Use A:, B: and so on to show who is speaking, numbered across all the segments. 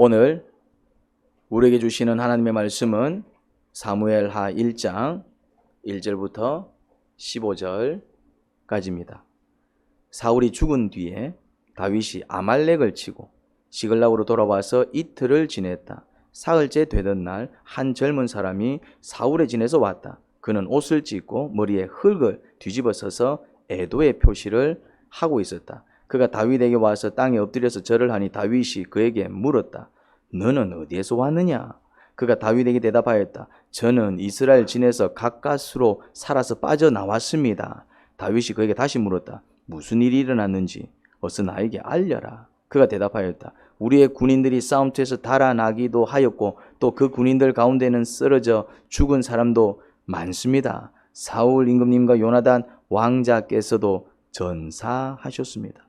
A: 오늘 우리에게 주시는 하나님의 말씀은 사무엘하 1장 1절부터 15절까지입니다. 사울이 죽은 뒤에 다윗이 아말렉을 치고 시글락으로 돌아와서 이틀을 지냈다. 사흘째 되던 날 한 젊은 사람이 사울의 진에서 왔다. 그는 옷을 찢고 머리에 흙을 뒤집어 써서 애도의 표시를 하고 있었다. 그가 다윗에게 와서 땅에 엎드려서 절을 하니 다윗이 그에게 물었다. 너는 어디에서 왔느냐? 그가 다윗에게 대답하였다. 저는 이스라엘 진에서 가까스로 살아서 빠져나왔습니다. 다윗이 그에게 다시 물었다. 무슨 일이 일어났는지 어서 나에게 알려라. 그가 대답하였다. 우리의 군인들이 싸움터에서 달아나기도 하였고 또 그 군인들 가운데는 쓰러져 죽은 사람도 많습니다. 사울 임금님과 요나단 왕자께서도 전사하셨습니다.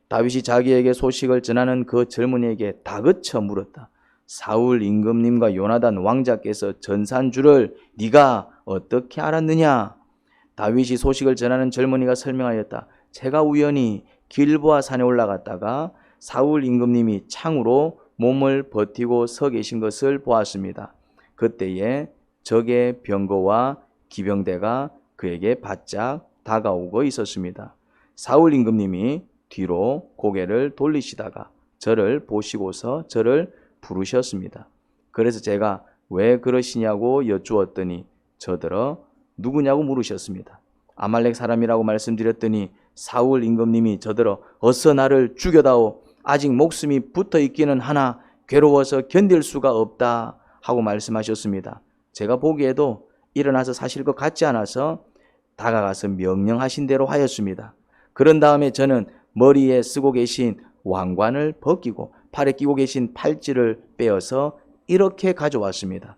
A: 다윗이 자기에게 소식을 전하는 그 젊은이에게 다그쳐 물었다. 사울 임금님과 요나단 왕자께서 전사한 줄을 네가 어떻게 알았느냐? 다윗이 소식을 전하는 젊은이가 설명하였다. 제가 우연히 길보아 산에 올라갔다가 사울 임금님이 창으로 몸을 버티고 서 계신 것을 보았습니다. 그때에 적의 병거와 기병대가 그에게 바짝 다가오고 있었습니다. 사울 임금님이 뒤로 고개를 돌리시다가 저를 보시고서 저를 부르셨습니다. 그래서 제가 왜 그러시냐고 여쭈었더니 저더러 누구냐고 물으셨습니다. 아말렉 사람이라고 말씀드렸더니 사울 임금님이 저더러 어서 나를 죽여다오. 아직 목숨이 붙어 있기는 하나 괴로워서 견딜 수가 없다 하고 말씀하셨습니다. 제가 보기에도 일어나서 사실 것 같지 않아서 다가가서 명령하신 대로 하였습니다. 그런 다음에 저는 머리에 쓰고 계신 왕관을 벗기고 팔에 끼고 계신 팔찌를 빼어서 이렇게 가져왔습니다.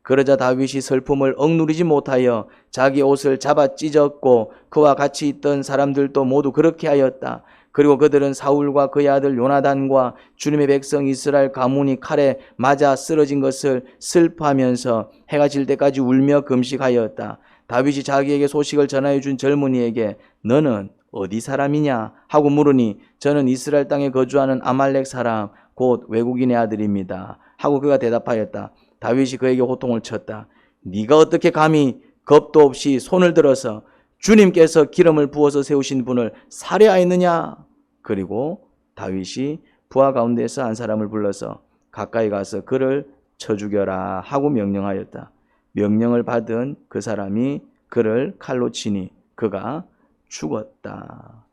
A: 그러자 다윗이 슬픔을 억누르지 못하여 자기 옷을 잡아 찢었고 그와 같이 있던 사람들도 모두 그렇게 하였다. 그리고 그들은 사울과 그의 아들 요나단과 주님의 백성 이스라엘 가문이 칼에 맞아 쓰러진 것을 슬퍼하면서 해가 질 때까지 울며 금식하였다. 다윗이 자기에게 소식을 전하여 준 젊은이에게 너는 어디 사람이냐 하고 물으니 저는 이스라엘 땅에 거주하는 아말렉 사람 곧 외국인의 아들입니다 하고 그가 대답하였다. 다윗이 그에게 호통을 쳤다. 네가 어떻게 감히 겁도 없이 손을 들어서 주님께서 기름을 부어서 세우신 분을 살해하였느냐? 그리고 다윗이 부하 가운데서 한 사람을 불러서 가까이 가서 그를 쳐 죽여라 하고 명령하였다. 명령을 받은 그 사람이 그를 칼로 치니 그가 죽었다.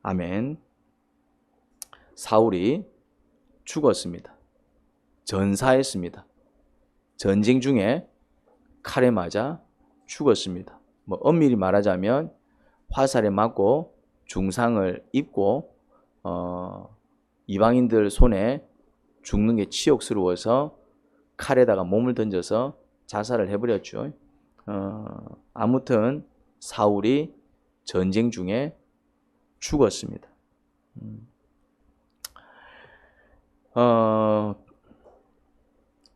A: 아멘. 사울이 죽었습니다. 전사했습니다. 전쟁 중에 칼에 맞아 죽었습니다. 엄밀히 말하자면 화살에 맞고 중상을 입고 이방인들 손에 죽는 게 치욕스러워서 칼에다가 몸을 던져서 자살을 해버렸죠. 아무튼 사울이 전쟁 중에 죽었습니다.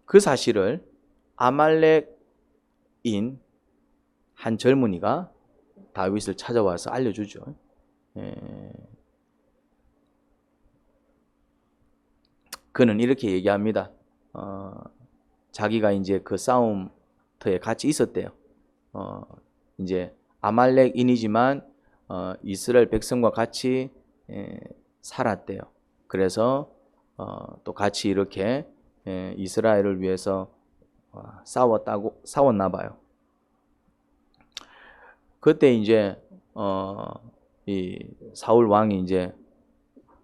A: 그 사실을 아말렉인 한 젊은이가 다윗을 찾아와서 알려주죠. 그는 이렇게 얘기합니다. 자기가 이제 그 싸움터에 같이 있었대요. 이제 아말렉인이지만 이스라엘 백성과 같이 살았대요. 그래서 또 같이 이렇게 이스라엘을 위해서 싸웠나 봐요. 그때 이제 이 사울 왕이 이제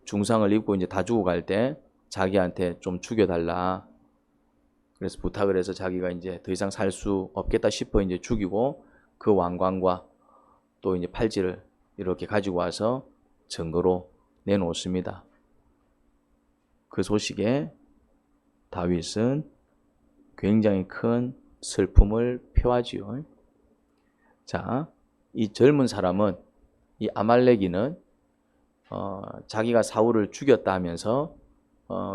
A: 중상을 입고 이제 다 죽어갈 때 자기한테 좀 죽여달라. 그래서 부탁을 해서 자기가 이제 더 이상 살 수 없겠다 싶어 이제 죽이고 그 왕관과 또 이제 팔찌를 이렇게 가지고 와서 증거로 내놓습니다. 그 소식에 다윗은 굉장히 큰 슬픔을 표하지요. 자, 이 젊은 사람은 이 아말렉인은 자기가 사울을 죽였다 하면서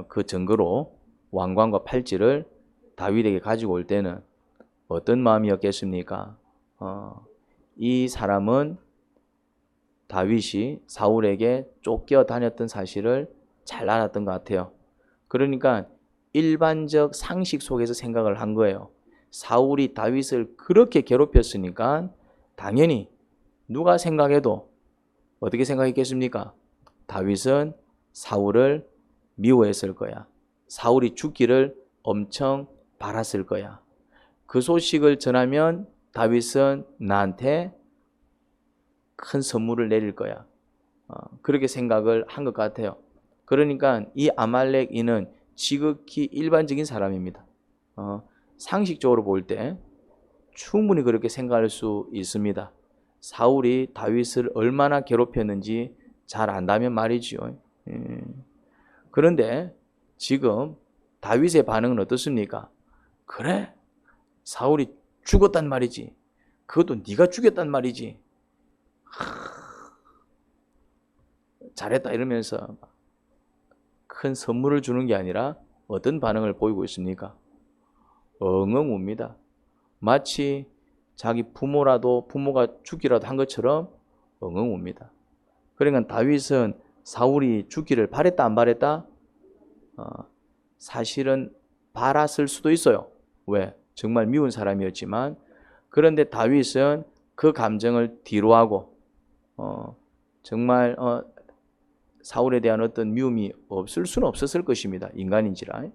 A: 그 증거로 왕관과 팔찌를 다윗에게 가지고 올 때는 어떤 마음이었겠습니까? 이 사람은 다윗이 사울에게 쫓겨 다녔던 사실을 잘 알았던 것 같아요. 그러니까 일반적 상식 속에서 생각을 한 거예요. 사울이 다윗을 그렇게 괴롭혔으니까 당연히 누가 생각해도 어떻게 생각했겠습니까? 다윗은 사울을 미워했을 거야. 사울이 죽기를 엄청 바랐을 거야. 그 소식을 전하면 다윗은 나한테 큰 선물을 내릴 거야. 그렇게 생각을 한 것 같아요. 그러니까 이 아말렉인은 지극히 일반적인 사람입니다. 상식적으로 볼 때 충분히 그렇게 생각할 수 있습니다. 사울이 다윗을 얼마나 괴롭혔는지 잘 안다면 말이지요. 그런데 지금 다윗의 반응은 어떻습니까? 그래, 사울이 죽었단 말이지. 그것도 네가 죽였단 말이지. 잘했다 이러면서 큰 선물을 주는 게 아니라 어떤 반응을 보이고 있습니까? 엉엉 웁니다. 마치 자기 부모가 죽기라도 한 것처럼 엉엉 웁니다. 그러니까 다윗은 사울이 죽기를 바랬다 안 바랬다? 사실은 바랐을 수도 있어요. 왜? 정말 미운 사람이었지만, 그런데 다윗은 그 감정을 뒤로하고 정말 사울에 대한 어떤 미움이 없을 수는 없었을 것입니다. 인간인지라.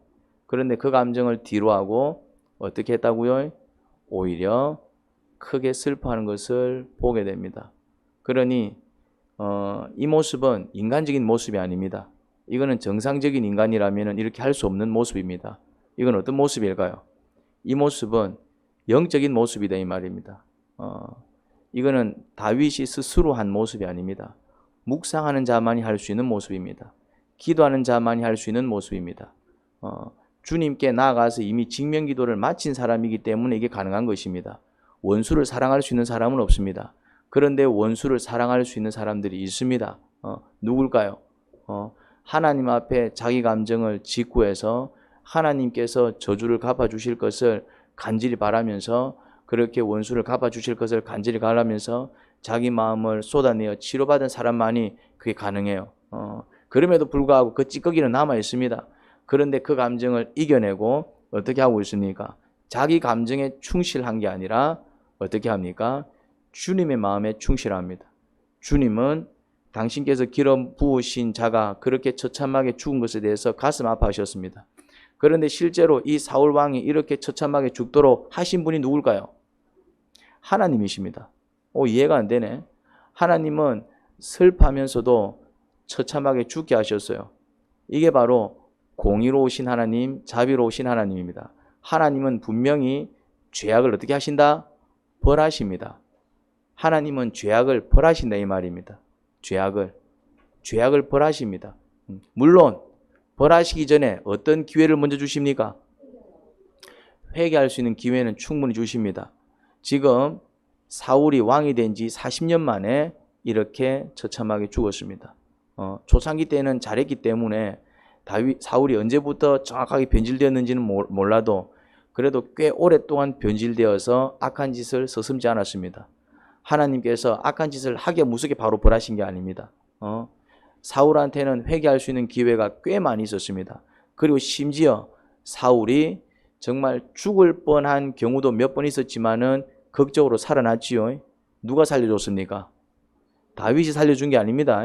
A: 그런데 그 감정을 뒤로하고 어떻게 했다고요? 오히려 크게 슬퍼하는 것을 보게 됩니다. 그러니 이 모습은 인간적인 모습이 아닙니다. 이거는 정상적인 인간이라면 이렇게 할 수 없는 모습입니다. 이건 어떤 모습일까요? 이 모습은 영적인 모습이다 이 말입니다. 이거는 다윗이 스스로 한 모습이 아닙니다. 묵상하는 자만이 할 수 있는 모습입니다. 기도하는 자만이 할 수 있는 모습입니다. 주님께 나아가서 이미 직면기도를 마친 사람이기 때문에 이게 가능한 것입니다. 원수를 사랑할 수 있는 사람은 없습니다. 그런데 원수를 사랑할 수 있는 사람들이 있습니다. 누굴까요? 하나님 앞에 자기 감정을 직구해서 하나님께서 저주를 갚아주실 것을 간절히 바라면서, 그렇게 원수를 갚아주실 것을 간절히 바라면서 자기 마음을 쏟아내어 치료받은 사람만이 그게 가능해요. 그럼에도 불구하고 그 찌꺼기는 남아 있습니다. 그런데 그 감정을 이겨내고 어떻게 하고 있습니까? 자기 감정에 충실한 게 아니라 어떻게 합니까? 주님의 마음에 충실합니다. 주님은 당신께서 기름 부으신 자가 그렇게 처참하게 죽은 것에 대해서 가슴 아파하셨습니다. 그런데 실제로 이 사울 왕이 이렇게 처참하게 죽도록 하신 분이 누굴까요? 하나님이십니다. 이해가 안 되네. 하나님은 슬퍼하면서도 처참하게 죽게 하셨어요. 이게 바로 공의로우신 하나님, 자비로우신 하나님입니다. 하나님은 분명히 죄악을 어떻게 하신다? 벌하십니다. 하나님은 죄악을 벌하신다 이 말입니다. 죄악을 벌하십니다. 물론 벌하시기 전에 어떤 기회를 먼저 주십니까? 회개할 수 있는 기회는 충분히 주십니다. 지금 사울이 왕이 된 지 40년 만에 이렇게 처참하게 죽었습니다. 초창기 때는 잘했기 때문에 사울이 언제부터 정확하게 변질되었는지는 몰라도 그래도 꽤 오랫동안 변질되어서 악한 짓을 서슴지 않았습니다. 하나님께서 악한 짓을 하게 무섭게 바로 벌하신 게 아닙니다. 사울한테는 회개할 수 있는 기회가 꽤 많이 있었습니다. 그리고 심지어 사울이 정말 죽을 뻔한 경우도 몇 번 있었지만은 극적으로 살아났지요. 누가 살려줬습니까? 다윗이 살려준 게 아닙니다.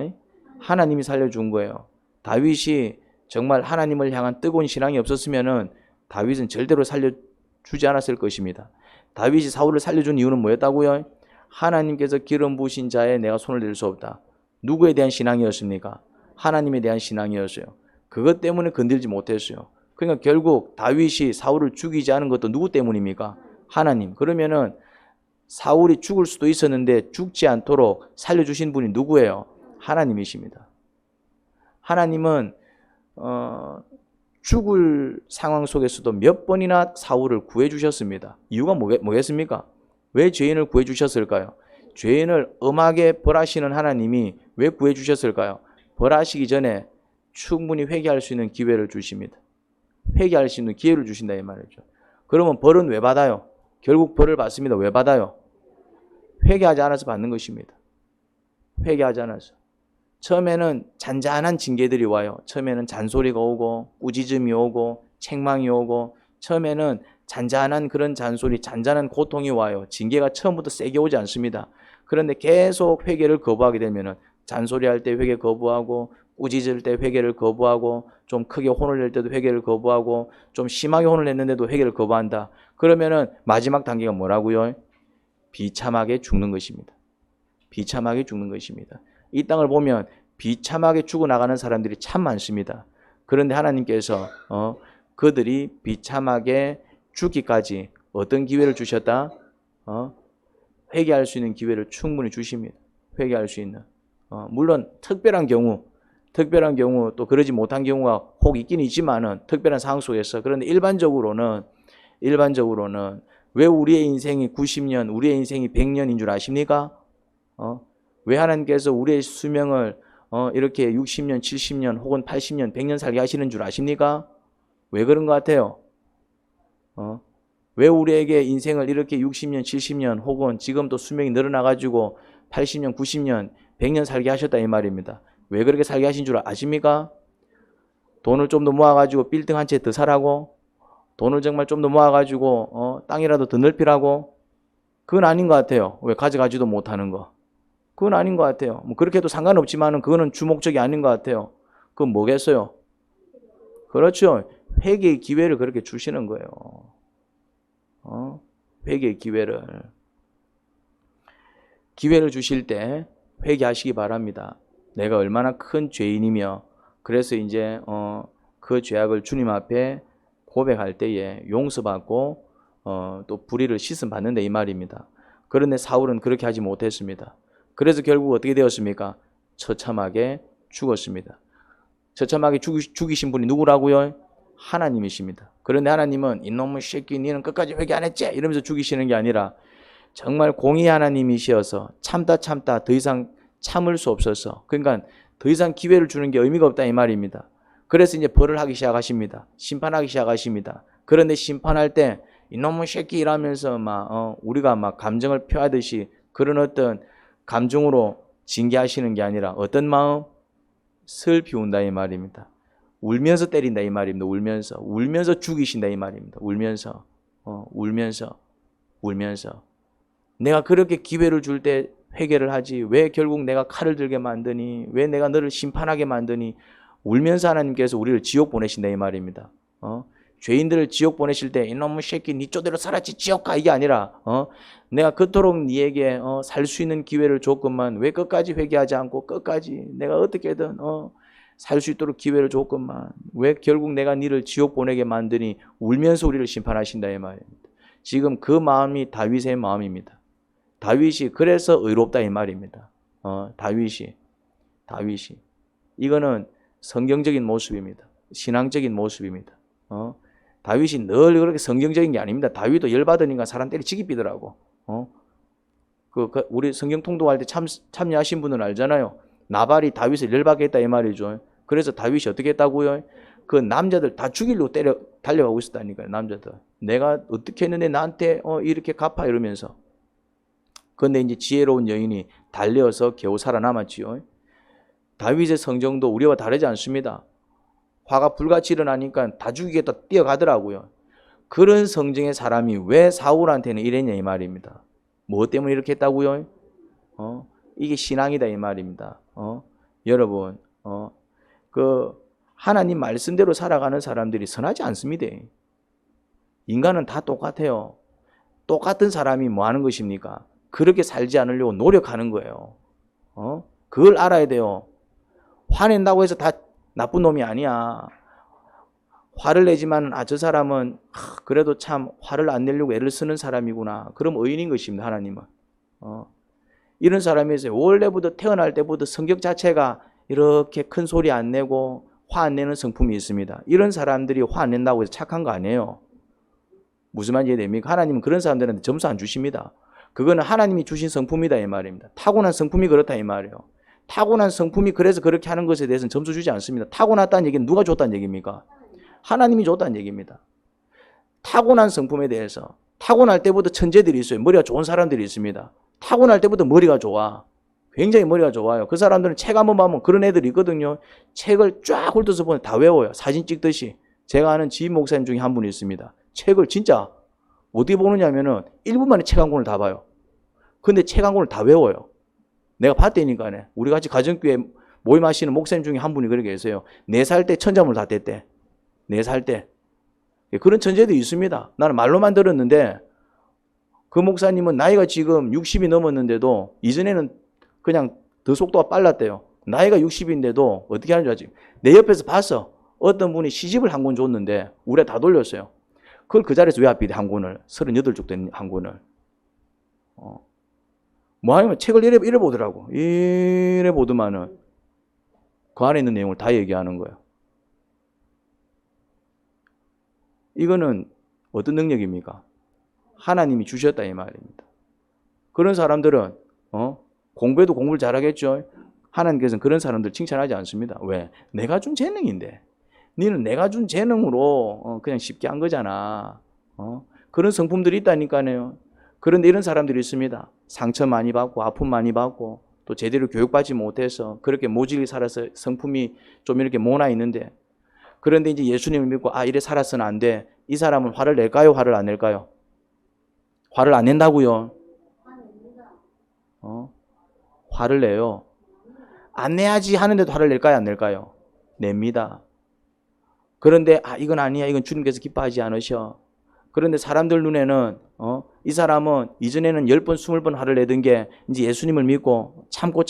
A: 하나님이 살려준 거예요. 다윗이 정말 하나님을 향한 뜨거운 신앙이 없었으면은 다윗은 절대로 살려주지 않았을 것입니다. 다윗이 사울을 살려준 이유는 뭐였다고요? 하나님께서 기름 부으신 자에 내가 손을 댈 수 없다. 누구에 대한 신앙이었습니까? 하나님에 대한 신앙이었어요. 그것 때문에 건들지 못했어요. 그러니까 결국 다윗이 사울을 죽이지 않은 것도 누구 때문입니까? 하나님. 그러면은 사울이 죽을 수도 있었는데 죽지 않도록 살려주신 분이 누구예요? 하나님이십니다. 하나님은 죽을 상황 속에서도 몇 번이나 사울을 구해주셨습니다. 이유가 뭐겠습니까? 왜 죄인을 구해주셨을까요? 죄인을 엄하게 벌하시는 하나님이 왜 구해주셨을까요? 벌하시기 전에 충분히 회개할 수 있는 기회를 주십니다. 회개할 수 있는 기회를 주신다 이 말이죠. 그러면 벌은 왜 받아요? 결국 벌을 받습니다. 왜 받아요? 회개하지 않아서 받는 것입니다. 회개하지 않아서. 처음에는 잔잔한 징계들이 와요. 처음에는 잔소리가 오고 꾸짖음이 오고 책망이 오고 처음에는 잔잔한 그런 잔소리, 잔잔한 고통이 와요. 징계가 처음부터 세게 오지 않습니다. 그런데 계속 회개를 거부하게 되면은 잔소리할 때 회개 거부하고 꾸짖을 때 회개를 거부하고 좀 크게 혼을 낼 때도 회개를 거부하고 좀 심하게 혼을 냈는데도 회개를 거부한다. 그러면은 마지막 단계가 뭐라고요? 비참하게 죽는 것입니다. 비참하게 죽는 것입니다. 이 땅을 보면 비참하게 죽어나가는 사람들이 참 많습니다. 그런데 하나님께서 그들이 비참하게 죽기까지 어떤 기회를 주셨다? 회개할 수 있는 기회를 충분히 주십니다. 회개할 수 있는. 물론 특별한 경우 또 그러지 못한 경우가 혹 있긴 있지만은 특별한 상황 속에서. 그런데 일반적으로는 왜 우리의 인생이 90년, 우리의 인생이 100년인 줄 아십니까? 왜 하나님께서 우리의 수명을 이렇게 60년, 70년 혹은 80년, 100년 살게 하시는 줄 아십니까? 왜 그런 것 같아요? 왜 우리에게 인생을 이렇게 60년, 70년 혹은 지금 또 수명이 늘어나가지고 80년, 90년, 100년 살게 하셨다 이 말입니다. 왜 그렇게 살게 하신 줄 아십니까? 돈을 좀 더 모아가지고 빌딩 한 채 더 사라고? 돈을 정말 좀 더 모아가지고 땅이라도 더 넓히라고? 그건 아닌 것 같아요. 왜 가져가지도 못하는 거? 그건 아닌 것 같아요. 뭐 그렇게 해도 상관없지만은 그거는 주목적이 아닌 것 같아요. 그건 뭐겠어요? 그렇죠. 회개의 기회를 그렇게 주시는 거예요. 회개의 기회를 주실 때 회개하시기 바랍니다. 내가 얼마나 큰 죄인이며 그래서 이제 그 죄악을 주님 앞에 고백할 때에 용서받고 또 불의를 씻음 받는다 이 말입니다. 그런데 사울은 그렇게 하지 못했습니다. 그래서 결국 어떻게 되었습니까? 처참하게 죽었습니다. 처참하게 죽이신 분이 누구라고요? 하나님이십니다. 그런데 하나님은 이놈의 새끼 니는 끝까지 회개 안 했지? 이러면서 죽이시는 게 아니라 정말 공의 하나님이시어서 참다 더 이상 참을 수 없어서 그러니까 더 이상 기회를 주는 게 의미가 없다 이 말입니다. 그래서 이제 벌을 하기 시작하십니다. 심판하기 시작하십니다. 그런데 심판할 때 이놈의 새끼 이라면서 우리가 감정을 표하듯이 그런 어떤 감정으로 징계하시는 게 아니라 어떤 마음? 슬피 운다 이 말입니다. 울면서 때린다 이 말입니다. 울면서 죽이신다 이 말입니다. 울면서 내가 그렇게 기회를 줄 때 회개를 하지 왜 결국 내가 칼을 들게 만드니? 왜 내가 너를 심판하게 만드니? 울면서 하나님께서 우리를 지옥 보내신다 이 말입니다. 죄인들을 지옥 보내실 때 이놈의 새끼 니 쪼대로 살았지 지옥 가 이게 아니라 내가 그토록 니에게 살 수 있는 기회를 줬건만 왜 끝까지 회개하지 않고 끝까지 내가 어떻게든 살 수 있도록 기회를 줬건만 왜 결국 내가 니를 지옥 보내게 만드니? 울면서 우리를 심판하신다 이 말입니다. 지금 그 마음이 다윗의 마음입니다. 다윗이 그래서 의롭다 이 말입니다. 다윗이 이거는 성경적인 모습입니다. 신앙적인 모습입니다. 다윗이 늘 그렇게 성경적인 게 아닙니다. 다윗도 열받으니까 사람 때리 지기삐더라고. 우리 성경 통독할 때 참여하신 분은 알잖아요. 나발이 다윗을 열받게 했다 이 말이죠. 그래서 다윗이 어떻게 했다고요? 그 남자들 다 죽이려고 달려가고 있었다니까요. 남자들. 내가 어떻게 했는데 나한테 이렇게 갚아 이러면서. 그런데 이제 지혜로운 여인이 달려서 겨우 살아남았지요. 다윗의 성정도 우리와 다르지 않습니다. 화가 불같이 일어나니까 다 죽이겠다 뛰어가더라고요. 그런 성정의 사람이 왜 사울한테는 이랬냐 이 말입니다. 뭐 때문에 이렇게 했다고요? 이게 신앙이다 이 말입니다. 여러분, 하나님 말씀대로 살아가는 사람들이 선하지 않습니다. 인간은 다 똑같아요. 똑같은 사람이 뭐 하는 것입니까? 그렇게 살지 않으려고 노력하는 거예요. 그걸 알아야 돼요. 화낸다고 해서 다 나쁜 놈이 아니야. 화를 내지만 저 사람은 그래도 참 화를 안 내려고 애를 쓰는 사람이구나. 그럼 의인인 것입니다. 하나님은. 이런 사람이 있어요. 원래부터 태어날 때부터 성격 자체가 이렇게 큰 소리 안 내고 화 안 내는 성품이 있습니다. 이런 사람들이 화 안 낸다고 해서 착한 거 아니에요. 무슨 말인지 이해됩니까? 하나님은 그런 사람들한테 점수 안 주십니다. 그거는 하나님이 주신 성품이다 이 말입니다. 타고난 성품이 그렇다 이 말이에요. 타고난 성품이 그래서 그렇게 하는 것에 대해서는 점수 주지 않습니다. 타고났다는 얘기는 누가 줬다는 얘기입니까? 하나님이 줬다는 얘기입니다. 타고난 성품에 대해서 타고날 때부터 천재들이 있어요. 머리가 좋은 사람들이 있습니다. 타고날 때부터 머리가 좋아. 굉장히 머리가 좋아요. 그 사람들은 책 한번 보면 그런 애들이 있거든요. 책을 쫙 훑어서 보면 다 외워요. 사진 찍듯이. 제가 아는 지인 목사님 중에 한 분이 있습니다. 책을 진짜 어떻게 보느냐면은 1분 만에 책 한 권을 다 봐요. 근데 책 한 권을 다 외워요. 내가 봤다니까네. 우리 같이 가정교회 모임하시는 목사님 중에 한 분이 그렇게 계세요. 4살 때 천자문을 다 뗐대. 4살 때. 그런 천재도 있습니다. 나는 말로만 들었는데 그 목사님은 나이가 지금 60이 넘었는데도 이전에는 그냥 더 속도가 빨랐대요. 나이가 60인데도 어떻게 하는 줄 알지? 내 옆에서 봤어. 어떤 분이 시집을 한 권 줬는데 우리가 다 돌렸어요. 그걸 그 자리에서 외압비대 한 권을 38쪽 된 한 권을 뭐 하냐면 책을 이래 보더라고. 이래 보더만은 그 안에 있는 내용을 다 얘기하는 거예요. 이거는 어떤 능력입니까? 하나님이 주셨다 이 말입니다. 그런 사람들은 공부해도 공부를 잘하겠죠. 하나님께서는 그런 사람들 칭찬하지 않습니다. 왜? 내가 준 재능인데. 너는 내가 준 재능으로 그냥 쉽게 한 거잖아. 그런 성품들이 있다니까요. 그런데 이런 사람들이 있습니다. 상처 많이 받고 아픔 많이 받고 또 제대로 교육받지 못해서 그렇게 모질게 살아서 성품이 좀 이렇게 모나 있는데, 그런데 이제 예수님을 믿고 이래 살아서는 안 돼. 이 사람은 화를 낼까요? 화를 안 낼까요? 화를 안 낸다고요. 화를 내요. 안 내야지 하는데도 화를 낼까요? 안 낼까요? 냅니다. 그런데 이건 아니야. 이건 주님께서 기뻐하지 않으셔. 그런데 사람들 눈에는 이 사람은 이전에는 10번, 20번 화를 내던 게 이제 예수님을 믿고 참고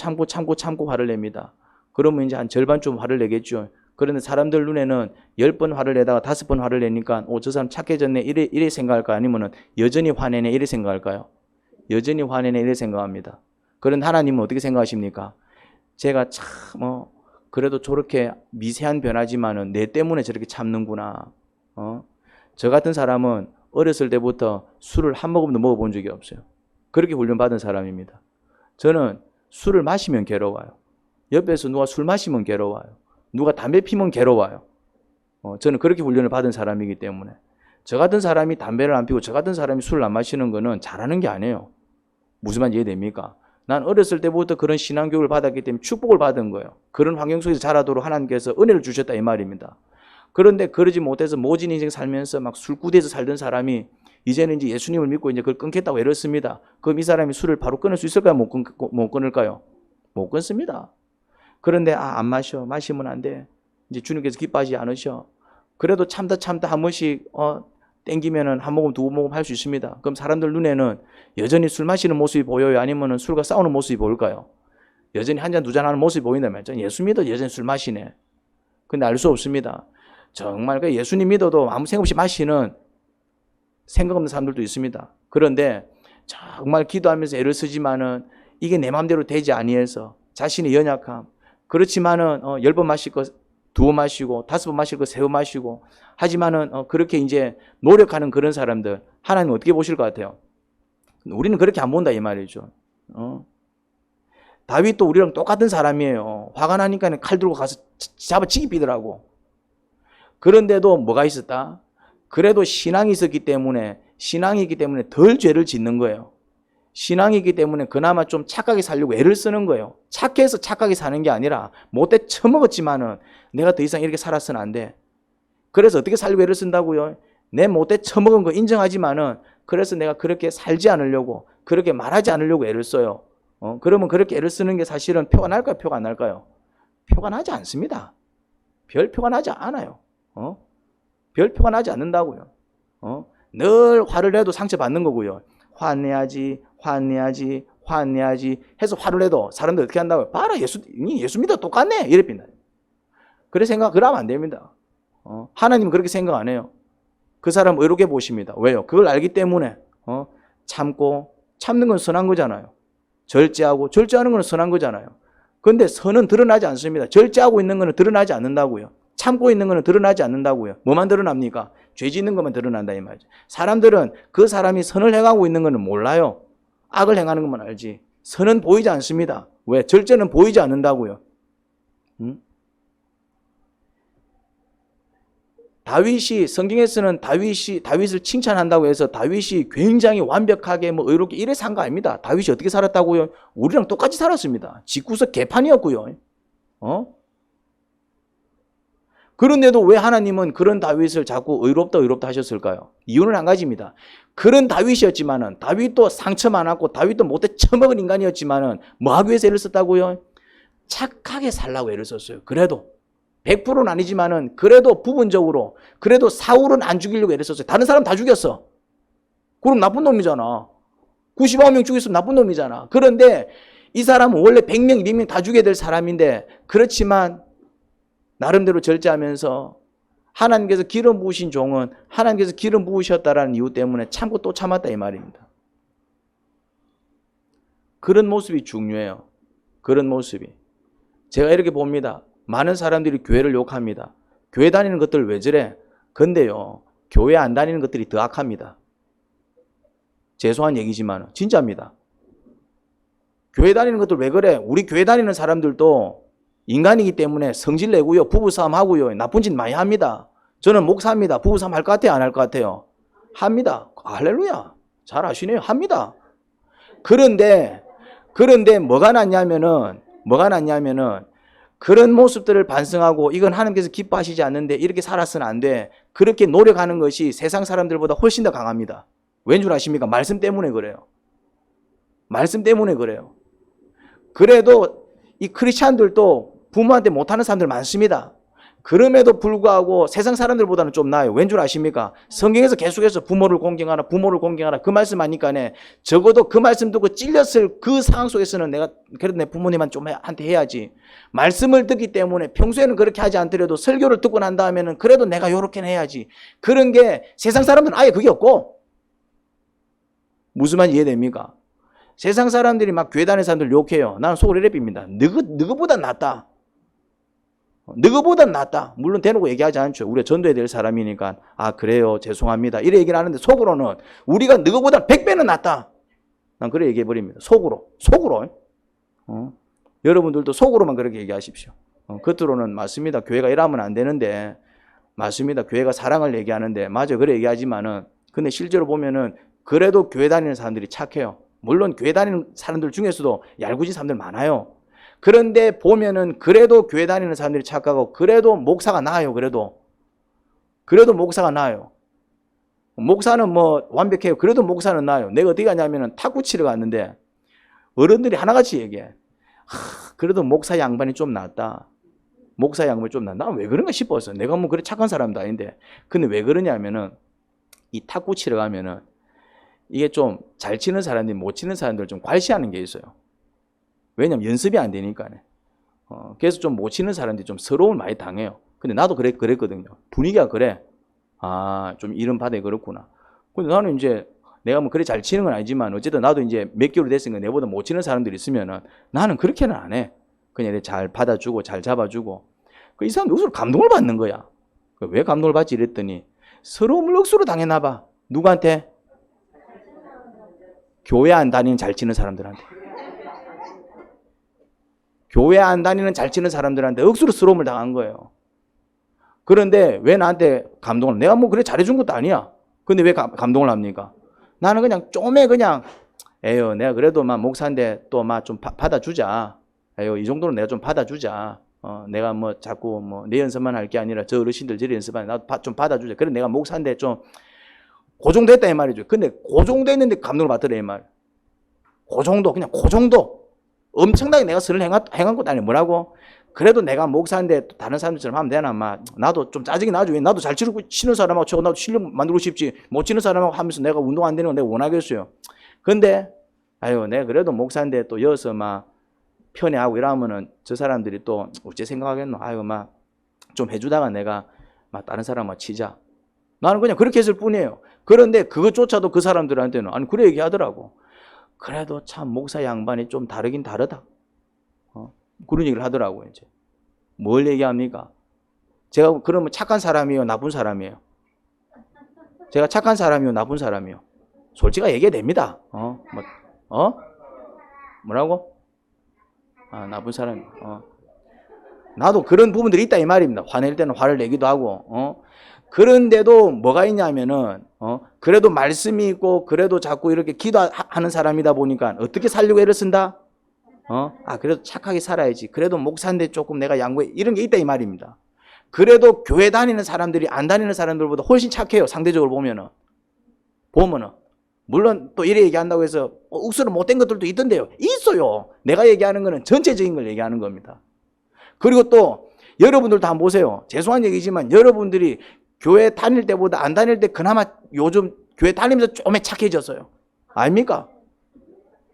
A: 화를 냅니다. 그러면 이제 한 절반쯤 화를 내겠죠. 그런데 사람들 눈에는 10번 화를 내다가 5번 화를 내니까 저 사람 착해졌네 이래 생각할까요? 아니면 여전히 화내네 이래 생각할까요? 여전히 화내네 이래 생각합니다. 그런데 하나님은 어떻게 생각하십니까? 제가 참 그래도 저렇게 미세한 변화지만은 내 때문에 저렇게 참는구나. 저 같은 사람은 어렸을 때부터 술을 한 모금도 먹어본 적이 없어요. 그렇게 훈련받은 사람입니다. 저는 술을 마시면 괴로워요. 옆에서 누가 술 마시면 괴로워요. 누가 담배 피면 괴로워요. 저는 그렇게 훈련을 받은 사람이기 때문에 저 같은 사람이 담배를 안 피고 저 같은 사람이 술을 안 마시는 거는 잘하는 게 아니에요. 무슨 말인지 이해됩니까? 난 어렸을 때부터 그런 신앙교육을 받았기 때문에 축복을 받은 거예요. 그런 환경 속에서 자라도록 하나님께서 은혜를 주셨다 이 말입니다. 그런데 그러지 못해서 모진 인생 살면서 막 술구대에서 살던 사람이 이제는 이제 예수님을 믿고 이제 그걸 끊겠다고 애를 씁니다. 그럼 이 사람이 술을 바로 끊을 수 있을까요? 못 끊을까요? 못 끊습니다. 그런데 안 마셔. 마시면 안 돼. 이제 주님께서 기뻐하지 않으셔. 그래도 참다 한 번씩 땡기면은 한 모금 두 모금 할 수 있습니다. 그럼 사람들 눈에는 여전히 술 마시는 모습이 보여요? 아니면은 술과 싸우는 모습이 보일까요? 여전히 한 잔 두 잔 하는 모습이 보인다면 예수 믿어 여전히 술 마시네. 근데 알 수 없습니다. 정말 그 예수님 믿어도 아무 생각 없이 마시는 생각 없는 사람들도 있습니다. 그런데 정말 기도하면서 애를 쓰지만은 이게 내 마음대로 되지 아니해서 자신의 연약함. 그렇지만은 10번 마실 거 2번 마시고 5번 마실 거 3번 마시고 하지만은 그렇게 이제 노력하는 그런 사람들 하나님 어떻게 보실 것 같아요? 우리는 그렇게 안 본다 이 말이죠. 다윗도 우리랑 똑같은 사람이에요. 화가 나니까 칼 들고 가서 잡아치기 비더라고. 그런데도 뭐가 있었다? 그래도 신앙이 있었기 때문에 신앙이 있기 때문에 덜 죄를 짓는 거예요. 신앙이 있기 때문에 그나마 좀 착하게 살려고 애를 쓰는 거예요. 착해서 착하게 사는 게 아니라 못돼 처먹었지만은 내가 더 이상 이렇게 살아서는 안 돼. 그래서 어떻게 살려고 애를 쓴다고요? 내 못돼 처먹은 거 인정하지만은 그래서 내가 그렇게 살지 않으려고 그렇게 말하지 않으려고 애를 써요. 그러면 그렇게 애를 쓰는 게 사실은 표가 날까요? 표가 안 날까요? 표가 나지 않습니다. 별 표가 나지 않아요. 별 표가 나지 않는다고요. 늘 화를 내도 상처받는 거고요. 화내야지 해서 화를 내도 사람들 어떻게 한다고요? 봐라 예수 믿어 똑같네 이랬습니다. 그래 그러면 안 됩니다. 하나님은 그렇게 생각 안 해요. 그 사람 의롭게 보십니다. 왜요? 그걸 알기 때문에 참는 건 선한 거잖아요. 절제하는 건 선한 거잖아요. 그런데 선은 드러나지 않습니다. 절제하고 있는 건 드러나지 않는다고요. 참고 있는 건 드러나지 않는다고요. 뭐만 드러납니까? 죄 짓는 것만 드러난다 이 말이죠. 사람들은 그 사람이 선을 행하고 있는 건 몰라요. 악을 행하는 것만 알지. 선은 보이지 않습니다. 왜? 절제는 보이지 않는다고요. 다윗이 성경에서는 다윗을 칭찬한다고 해서 다윗이 굉장히 완벽하게 의롭게 이래 산 거 아닙니다. 다윗이 어떻게 살았다고요? 우리랑 똑같이 살았습니다. 집구석 개판이었고요. 그런데도 왜 하나님은 그런 다윗을 자꾸 의롭다 의롭다 하셨을까요? 이유는 한 가지입니다. 그런 다윗이었지만은, 다윗도 상처 많았고 다윗도 못해 처먹은 인간이었지만은 뭐 하기 위해서 애를 썼다고요? 착하게 살라고 애를 썼어요. 그래도 100%는 아니지만은 그래도 부분적으로, 그래도 사울은 안 죽이려고 애를 썼어요. 다른 사람 다 죽였어. 그럼 나쁜 놈이잖아. 99명 죽였으면 나쁜 놈이잖아. 그런데 이 사람은 원래 100명, 200명 다 죽여야 될 사람인데, 그렇지만 나름대로 절제하면서 하나님께서 기름 부으신 종은 하나님께서 기름 부으셨다라는 이유 때문에 참고 또 참았다 이 말입니다. 그런 모습이 중요해요. 그런 모습이. 제가 이렇게 봅니다. 많은 사람들이 교회를 욕합니다. 교회 다니는 것들 왜 저래? 근데요, 교회 안 다니는 것들이 더 악합니다. 죄송한 얘기지만 진짜입니다. 교회 다니는 것들 왜 그래? 우리 교회 다니는 사람들도 인간이기 때문에 성질 내고요, 부부싸움 하고요, 나쁜 짓 많이 합니다. 저는 목사입니다. 부부싸움 할 것 같아요? 안 할 것 같아요? 합니다. 할렐루야. 잘 아시네요. 합니다. 그런데 뭐가 낫냐면은 그런 모습들을 반성하고 이건 하나님께서 기뻐하시지 않는데 이렇게 살았으면 안 돼. 그렇게 노력하는 것이 세상 사람들보다 훨씬 더 강합니다. 왠 줄 아십니까? 말씀 때문에 그래요. 말씀 때문에 그래요. 그래도 이 크리스찬들도 부모한테 못하는 사람들 많습니다. 그럼에도 불구하고 세상 사람들보다는 좀 나아요. 왠 줄 아십니까? 성경에서 계속해서 부모를 공경하라, 부모를 공경하라 그 말씀 하니까네, 적어도 그 말씀 듣고 찔렸을 그 상황 속에서는 내가 그래도 내 부모님한테 좀 한테 해야지. 말씀을 듣기 때문에 평소에는 그렇게 하지 않더라도 설교를 듣고 난 다음에는 그래도 내가 요렇게는 해야지. 그런 게 세상 사람들은 아예 그게 없고. 무슨 말 이해됩니까? 세상 사람들이 막 교회 다니는 사람들 욕해요. 나는 속으로 이래 빕니다. 너희보다 낫다. 너희보다 낫다. 물론 대놓고 얘기하지 않죠. 우리가 전도해야 될 사람이니까 아 그래요 죄송합니다 이래 얘기를 하는데, 속으로는 우리가 너희보다 100배는 낫다. 난 그래 얘기해버립니다. 속으로. 여러분들도 속으로만 그렇게 얘기하십시오. 겉으로는 맞습니다. 교회가 이러면 안 되는데, 맞습니다. 교회가 사랑을 얘기하는데, 맞아요. 그래 얘기하지만은, 근데 실제로 보면은 그래도 교회 다니는 사람들이 착해요. 물론 교회 다니는 사람들 중에서도 얄궂은 사람들 많아요. 그런데 보면은 그래도 교회 다니는 사람들이 착하고 그래도 목사가 나아요. 그래도 목사가 나아요. 목사는 뭐 완벽해요. 그래도 목사는 나아요. 내가 어디 가냐면은 탁구 치러 갔는데 어른들이 하나같이 얘기해. 그래도 목사 양반이 좀 낫다. 목사 양반이 좀 낫다. 난 왜 그런가 싶었어. 내가 뭐 그래 착한 사람도 아닌데. 근데 왜 그러냐면은 이 탁구 치러 가면은 이게 좀 잘 치는 사람들이 못 치는 사람들을 좀 괄시하는 게 있어요. 왜냐면 연습이 안 되니까요. 그래서 좀 못 치는 사람들이 좀 서러움을 많이 당해요. 근데 나도 그랬거든요. 분위기가 그래. 아, 좀 이런 바닥에 그렇구나. 근데 나는 이제 내가 뭐 그래 잘 치는 건 아니지만 어쨌든 나도 이제 몇 개월 됐으니까 내보다 못 치는 사람들이 있으면은 나는 그렇게는 안 해. 그냥 잘 받아주고 잘 잡아주고. 이 사람들 억수로 감동을 받는 거야. 왜 감동을 받지 이랬더니 서러움을 억수로 당했나 봐. 누구한테? 교회 안 다니는 잘 치는 사람들한테. 교회 안 다니는 잘 치는 사람들한테 억수로 서러움을 당한 거예요. 그런데 왜 나한테 감동을, 내가 뭐 그래 잘해준 것도 아니야. 근데 왜 감동을 합니까? 나는 그냥 좀에 그냥 에휴 내가 그래도 막 목사인데 또 막 좀 받아주자. 에휴 이 정도는 내가 좀 받아주자. 내가 뭐 자꾸 뭐 내 연습만 할 게 아니라 저 어르신들 저리 연습하는 나도 좀 받아주자. 그래 내가 목사인데 좀 고정됐다 이 말이죠. 근데 고정됐는데 감동을 받더래 이 말. 고정도 그냥 고정도. 엄청나게 내가 선을 행한 것도 아니야. 뭐라고? 그래도 내가 목사인데 또 다른 사람들처럼 하면 되나? 막 나도 좀 짜증이 나죠. 나도 잘 치는 사람하고 저거 나도 실력 만들고 싶지. 못 치는 사람하고 하면서 내가 운동 안 되는 건 내가 원하겠어요. 근데 아유 내가 그래도 목사인데 또 여기서 막 편애하고 이러면은 저 사람들이 또 어째 생각하겠노? 아유 막 좀 해주다가 내가 막 다른 사람하고 치자. 나는 그냥 그렇게 했을 뿐이에요. 그런데 그것조차도 그 사람들한테는 아니 그래 얘기하더라고. 그래도 참 목사 양반이 좀 다르긴 다르다. 그런 얘기를 하더라고요. 이제 뭘 얘기합니까? 제가 그러면 착한 사람이에요, 나쁜 사람이에요? 제가 착한 사람이요, 나쁜 사람이요? 솔직하게 얘기해야 됩니다. 뭐라고? 아, 나쁜 사람. 나도 그런 부분들이 있다 이 말입니다. 화낼 때는 화를 내기도 하고. 그런데도 뭐가 있냐면은 그래도 말씀이 있고 그래도 자꾸 이렇게 기도하는 사람이다 보니까 어떻게 살려고 애를 쓴다? 아 그래도 착하게 살아야지. 그래도 목사인데 조금 내가 양보해. 이런 게 있다 이 말입니다. 그래도 교회 다니는 사람들이 안 다니는 사람들보다 훨씬 착해요. 상대적으로 보면은. 물론 또 이래 얘기한다고 해서 억수로 못된 것들도 있던데요. 있어요. 내가 얘기하는 거는 전체적인 걸 얘기하는 겁니다. 그리고 또 여러분들도 한번 보세요. 죄송한 얘기지만 여러분들이 교회 다닐 때보다 안 다닐 때 그나마 요즘 교회 다니면서 좀 착해졌어요. 아닙니까?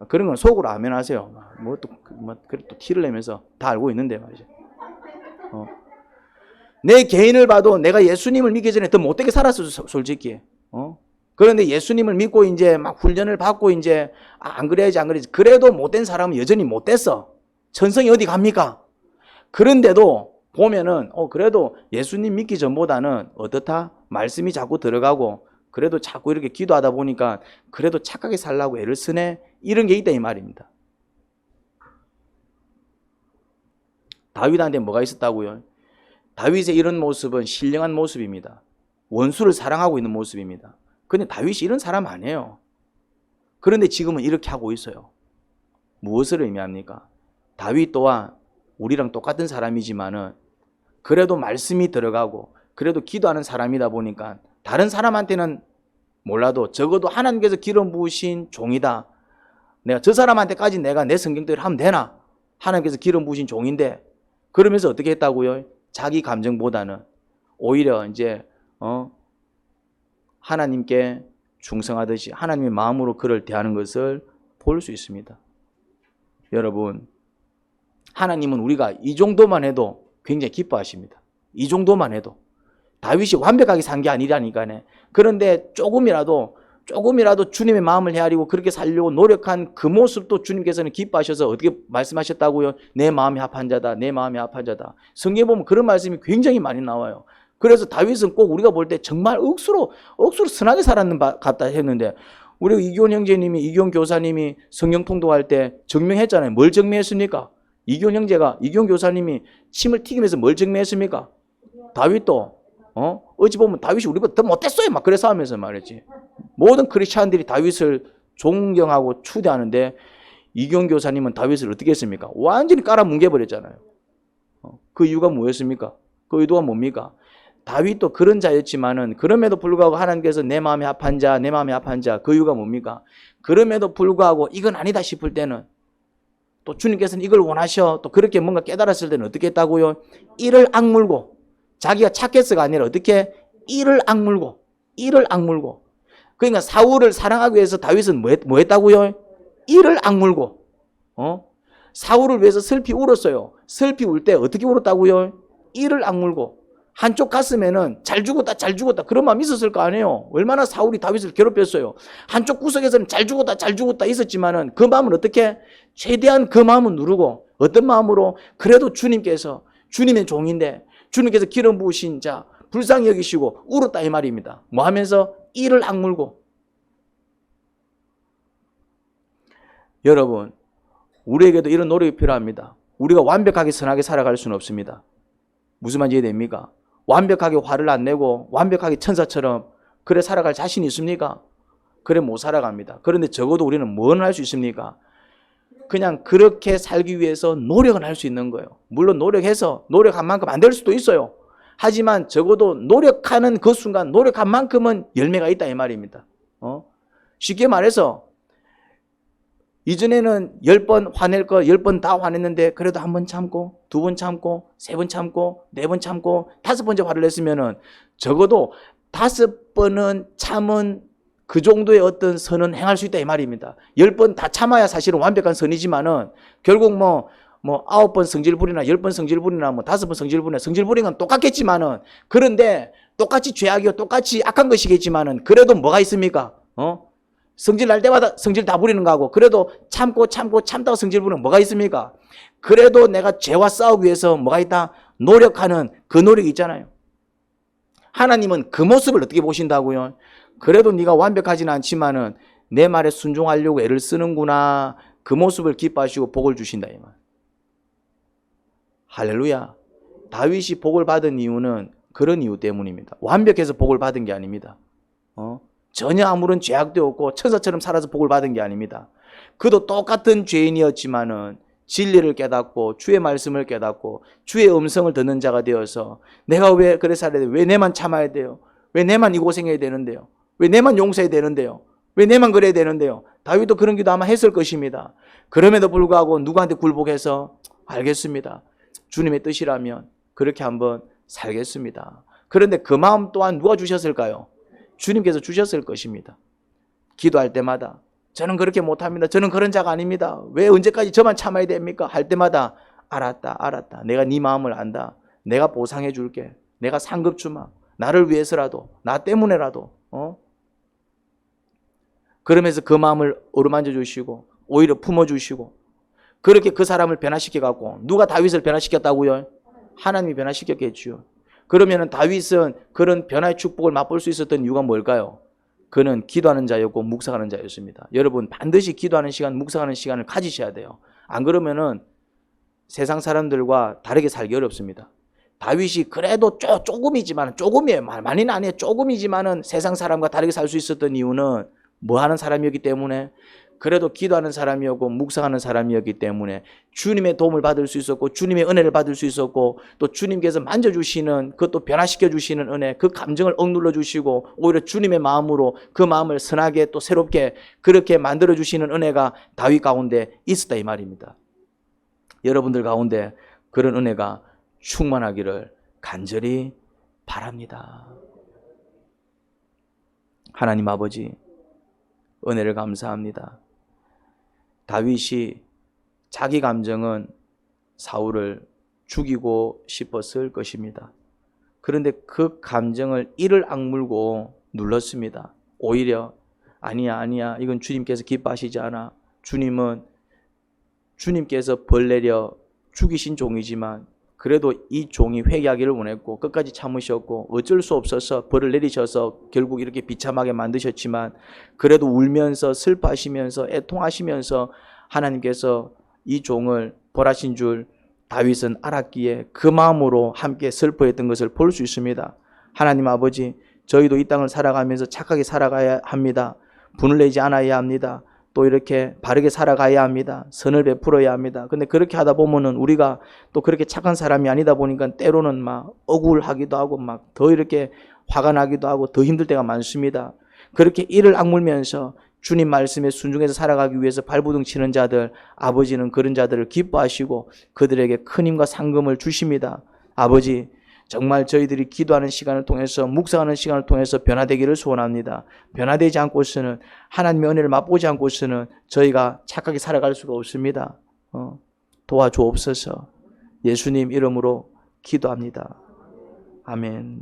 A: 그런 건 속으로 아멘 하세요. 그래 또 티를 내면서 다 알고 있는데 말이죠. 내 개인을 봐도 내가 예수님을 믿기 전에 더 못되게 살았어, 솔직히. 그런데 예수님을 믿고 이제 막 훈련을 받고 이제 안 그래야지. 그래도 못된 사람은 여전히 못됐어. 천성이 어디 갑니까? 그런데도 보면은 그래도 예수님 믿기 전보다는 어떻다? 말씀이 자꾸 들어가고 그래도 자꾸 이렇게 기도하다 보니까 그래도 착하게 살라고 애를 쓰네. 이런 게 있다 이 말입니다. 다윗한테 뭐가 있었다고요? 다윗의 이런 모습은 신령한 모습입니다. 원수를 사랑하고 있는 모습입니다. 근데 다윗이 이런 사람 아니에요. 그런데 지금은 이렇게 하고 있어요. 무엇을 의미합니까? 다윗 또한 우리랑 똑같은 사람이지만은 그래도 말씀이 들어가고 그래도 기도하는 사람이다 보니까 다른 사람한테는 몰라도 적어도 하나님께서 기름 부으신 종이다. 내가 저 사람한테까지 내가 내 성경대로 하면 되나? 하나님께서 기름 부으신 종인데 그러면서 어떻게 했다고요? 자기 감정보다는 오히려 이제 하나님께 충성하듯이 하나님의 마음으로 그를 대하는 것을 볼 수 있습니다. 여러분, 하나님은 우리가 이 정도만 해도 굉장히 기뻐하십니다. 이 정도만 해도. 다윗이 완벽하게 산 게 아니라니까요. 그런데 조금이라도 주님의 마음을 헤아리고 그렇게 살려고 노력한 그 모습도 주님께서는 기뻐하셔서 어떻게 말씀하셨다고요? 내 마음이 합한 자다. 내 마음이 합한 자다. 성경에 보면 그런 말씀이 굉장히 많이 나와요. 그래서 다윗은 꼭 우리가 볼 때 정말 억수로 선하게 살았는 것 같다 했는데 우리 이기훈 교사님이 성경 통독할 때 증명했잖아요. 뭘 증명했습니까? 이기훈 교사님이 침을 튀기면서 뭘 증명했습니까? 다윗도 어찌 보면 다윗이 우리보다 더 못했어요. 막 그래서 하면서 말했지. 모든 크리스찬들이 다윗을 존경하고 추대하는데 이기훈 교사님은 다윗을 어떻게 했습니까? 완전히 깔아뭉개버렸잖아요. 그 이유가 뭐였습니까? 그 의도가 뭡니까? 다윗도 그런 자였지만은 그럼에도 불구하고 하나님께서 내 마음에 합한 자 그 이유가 뭡니까? 그럼에도 불구하고 이건 아니다 싶을 때는 또 주님께서는 이걸 원하셔 또 그렇게 뭔가 깨달았을 때는 어떻게 했다고요? 이를 악물고 자기가 착해서가 아니라 어떻게? 이를 악물고 그러니까 사울을 사랑하기 위해서 다윗은 뭐 했다고요? 이를 악물고 사울을 위해서 슬피 울었어요. 슬피 울 때 어떻게 울었다고요? 이를 악물고 한쪽 가슴에는 잘 죽었다 그런 마음이 있었을 거 아니에요. 얼마나 사울이 다윗을 괴롭혔어요. 한쪽 구석에서는 잘 죽었다 있었지만은 그 마음은 어떻게? 최대한 그 마음은 누르고 어떤 마음으로? 그래도 주님께서 주님의 종인데 주님께서 기름 부으신 자 불쌍히 여기시고 울었다 이 말입니다. 뭐 하면서? 이를 악물고. 여러분, 우리에게도 이런 노력이 필요합니다. 우리가 완벽하게 선하게 살아갈 수는 없습니다. 무슨 말인지 이해됩니까? 완벽하게 화를 안 내고 완벽하게 천사처럼 그래 살아갈 자신이 있습니까? 그래 못 살아갑니다. 그런데 적어도 우리는 뭘 할 수 있습니까? 그냥 그렇게 살기 위해서 노력은 할 수 있는 거예요. 물론 노력한 만큼 안 될 수도 있어요. 하지만 적어도 노력하는 그 순간 노력한 만큼은 열매가 있다 이 말입니다. 쉽게 말해서 이전에는 10번 화낼 거 10번 다 화냈는데 그래도 한 번 참고 2번 참고 3번 참고 4번 참고 5번째 화를 냈으면은 적어도 5번은 참은 그 정도의 어떤 선은 행할 수 있다 이 말입니다. 10번 다 참아야 사실은 완벽한 선이지만은 결국 뭐 9번 성질 부리나 10번 성질 부리나 5번 성질 부리나 성질 부리는 건 똑같겠지만은 그런데 똑같이 죄악이고 똑같이 악한 것이겠지만은 그래도 뭐가 있습니까? 성질 날 때마다 성질 다 부리는 거하고 그래도 참다가 성질 부리는 뭐가 있습니까? 그래도 내가 죄와 싸우기 위해서 뭐가 있다? 노력하는 그 노력이 있잖아요. 하나님은 그 모습을 어떻게 보신다고요? 그래도 네가 완벽하지는 않지만은 내 말에 순종하려고 애를 쓰는구나. 그 모습을 기뻐하시고 복을 주신다 이 말. 할렐루야. 다윗이 복을 받은 이유는 그런 이유 때문입니다. 완벽해서 복을 받은 게 아닙니다. 전혀 아무런 죄악도 없고 천사처럼 살아서 복을 받은 게 아닙니다. 그도 똑같은 죄인이었지만은 진리를 깨닫고 주의 말씀을 깨닫고 주의 음성을 듣는 자가 되어서 내가 왜 그래 살아야 돼요? 왜 내만 참아야 돼요? 왜 내만 이 고생해야 되는데요? 왜 내만 용서해야 되는데요? 왜 내만 그래야 되는데요? 다윗도 그런 기도 아마 했을 것입니다. 그럼에도 불구하고 누구한테 굴복해서 알겠습니다. 주님의 뜻이라면 그렇게 한번 살겠습니다. 그런데 그 마음 또한 누가 주셨을까요? 주님께서 주셨을 것입니다. 기도할 때마다 저는 그렇게 못합니다. 저는 그런 자가 아닙니다. 왜 언제까지 저만 참아야 됩니까? 할 때마다 알았다. 내가 네 마음을 안다. 내가 보상해 줄게. 내가 상급 주마. 나를 위해서라도, 나 때문에라도. 그러면서 그 마음을 어루만져 주시고 오히려 품어 주시고 그렇게 그 사람을 변화시켜 갖고 누가 다윗을 변화시켰다고요? 하나님이 변화시켰겠죠. 그러면은 다윗은 그런 변화의 축복을 맛볼 수 있었던 이유가 뭘까요? 그는 기도하는 자였고 묵상하는 자였습니다. 여러분 반드시 기도하는 시간, 묵상하는 시간을 가지셔야 돼요. 안 그러면은 세상 사람들과 다르게 살기 어렵습니다. 다윗이 그래도 조금이지만, 조금이에요. 많이는 아니에요. 조금이지만은 세상 사람과 다르게 살 수 있었던 이유는 뭐 하는 사람이었기 때문에, 그래도 기도하는 사람이었고 묵상하는 사람이었기 때문에 주님의 도움을 받을 수 있었고 주님의 은혜를 받을 수 있었고 또 주님께서 만져주시는, 그것도 변화시켜 주시는 은혜, 그 감정을 억눌러 주시고 오히려 주님의 마음으로 그 마음을 선하게 또 새롭게 그렇게 만들어 주시는 은혜가 다윗 가운데 있었다 이 말입니다. 여러분들 가운데 그런 은혜가 충만하기를 간절히 바랍니다. 하나님 아버지, 은혜를 감사합니다. 다윗이 자기 감정은 사울을 죽이고 싶었을 것입니다. 그런데 그 감정을 이를 악물고 눌렀습니다. 오히려 아니야 이건 주님께서 기뻐하시지 않아. 주님은 주님께서 벌 내려 죽이신 종이지만 그래도 이 종이 회개하기를 원했고 끝까지 참으셨고 어쩔 수 없어서 벌을 내리셔서 결국 이렇게 비참하게 만드셨지만 그래도 울면서 슬퍼하시면서 애통하시면서 하나님께서 이 종을 벌하신 줄 다윗은 알았기에 그 마음으로 함께 슬퍼했던 것을 볼 수 있습니다. 하나님 아버지, 저희도 이 땅을 살아가면서 착하게 살아가야 합니다. 분을 내지 않아야 합니다. 또 이렇게 바르게 살아가야 합니다. 선을 베풀어야 합니다. 근데 그렇게 하다 보면은 우리가 또 그렇게 착한 사람이 아니다 보니까 때로는 막 억울하기도 하고 막 더 이렇게 화가 나기도 하고 더 힘들 때가 많습니다. 그렇게 이를 악물면서 주님 말씀에 순종해서 살아가기 위해서 발부둥 치는 자들, 아버지는 그런 자들을 기뻐하시고 그들에게 큰 힘과 상금을 주십니다. 아버지, 정말 저희들이 기도하는 시간을 통해서 묵상하는 시간을 통해서 변화되기를 소원합니다. 변화되지 않고서는 하나님의 은혜를 맛보지 않고서는 저희가 착하게 살아갈 수가 없습니다. 도와주옵소서. 예수님 이름으로 기도합니다. 아멘.